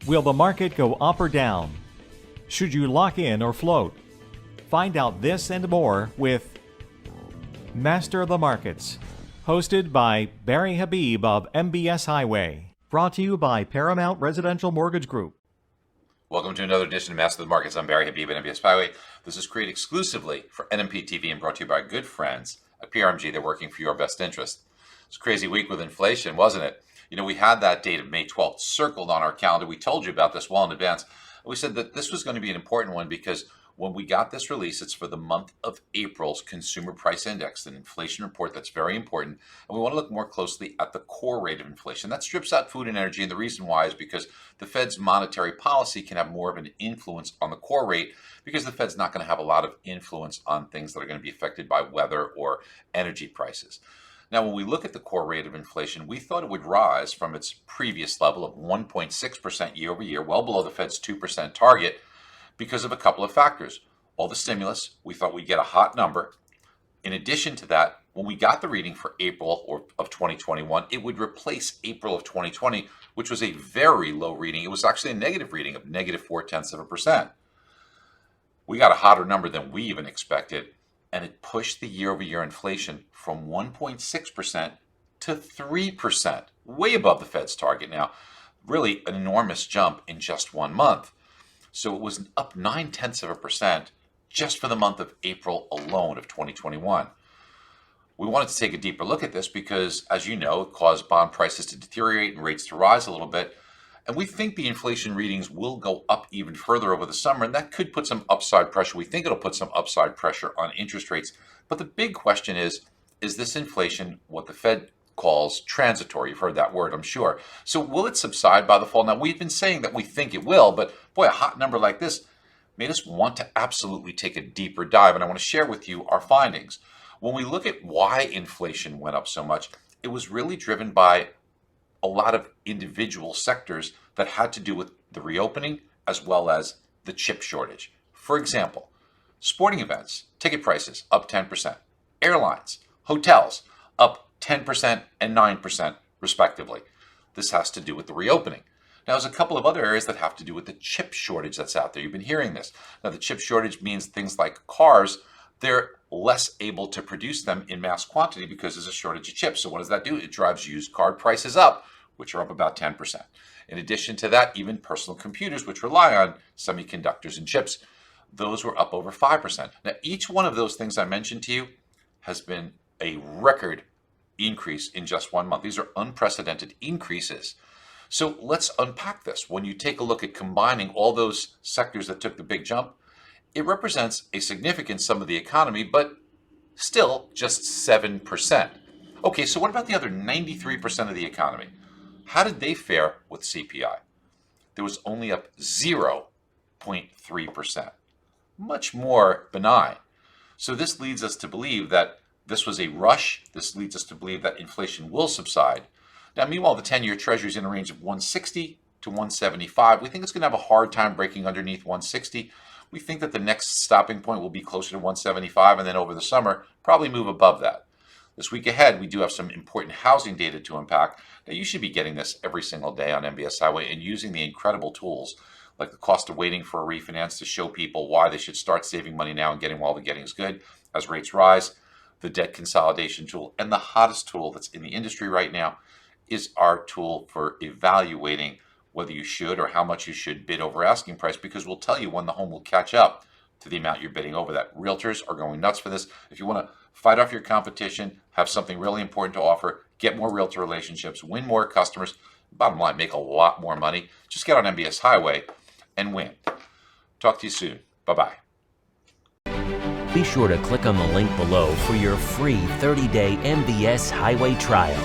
Will the market go up or down? Should you lock in or float? Find out this and more with Master of the Markets, hosted by Barry Habib of MBS Highway. Brought to you by Paramount Residential Mortgage Group. Welcome to another edition of Master of the Markets. I'm Barry Habib at MBS Highway. This is created exclusively for NMP TV and brought to you by good friends at PRMG. They're working for your best interest. It's a crazy week with inflation, wasn't it? You know, we had that date of May 12th circled on our calendar. We told you about this well in advance. We said that this was going to be an important one because when we got this release, it's for the month of April's Consumer Price Index, an inflation report that's very important. And we want to look more closely at the core rate of inflation. That strips out food and energy. And the reason why is because the Fed's monetary policy can have more of an influence on the core rate because the Fed's not going to have a lot of influence on things that are going to be affected by weather or energy prices. Now, when we look at the core rate of inflation, we thought it would rise from its previous level of 1.6% year over year, well below the Fed's 2% target, because of a couple of factors. All the stimulus, we thought we'd get a hot number. In addition to that, when we got the reading for April of 2021, it would replace April of 2020, which was a very low reading. It was actually a negative reading of negative 0.4%. We got a hotter number than we even expected, and it pushed the year-over-year inflation from 1.6% to 3%, way above the Fed's target now. Really an enormous jump in just 1 month. So it was up 0.9% just for the month of April alone of 2021. We wanted to take a deeper look at this because, as you know, it caused bond prices to deteriorate and rates to rise a little bit. And we think the inflation readings will go up even further over the summer, and that could put some upside pressure. We think it'll put some upside pressure on interest rates. But the big question is this inflation what the Fed calls transitory? You've heard that word, I'm sure. So will it subside by the fall? Now, we've been saying that we think it will, but boy, a hot number like this made us want to absolutely take a deeper dive, and I want to share with you our findings. When we look at why inflation went up so much, it was really driven by a lot of individual sectors that had to do with the reopening as well as the chip shortage. For example, sporting events, ticket prices up 10%, airlines, hotels up 10% and 9% respectively. This has to do with the reopening. Now, there's a couple of other areas that have to do with the chip shortage that's out there. You've been hearing this. Now, the chip shortage means things like cars, they're less able to produce them in mass quantity because there's a shortage of chips. So what does that do? It drives used car prices up, which are up about 10%. In addition to that, even personal computers, which rely on semiconductors and chips, those were up over 5%. Now, each one of those things I mentioned to you has been a record increase in just 1 month. These are unprecedented increases. So let's unpack this. When you take a look at combining all those sectors that took the big jump, it represents a significant sum of the economy, but still just 7%. Okay, so what about the other 93% of the economy? How did they fare with CPI? There was only up 0.3%, much more benign. So this leads us to believe that this was a rush. This leads us to believe that inflation will subside. Now, meanwhile, the 10-year Treasury is in a range of 160 to 175. We think it's going to have a hard time breaking underneath 160. We think that the next stopping point will be closer to 175, and then over the summer, probably move above that. This week ahead, we do have some important housing data to unpack. Now, you should be getting this every single day on MBS Highway and using the incredible tools like the cost of waiting for a refinance to show people why they should start saving money now and getting while the getting is good as rates rise, the debt consolidation tool, and the hottest tool that's in the industry right now is our tool for evaluating whether you should or how much you should bid over asking price, because we'll tell you when the home will catch up to the amount you're bidding over that. Realtors are going nuts for this. If you want to fight off your competition, have something really important to offer, get more realtor relationships, win more customers, bottom line, make a lot more money, just get on MBS Highway and win. Talk to you soon. Bye-bye. Be sure to click on the link below for your free 30-day MBS Highway trial.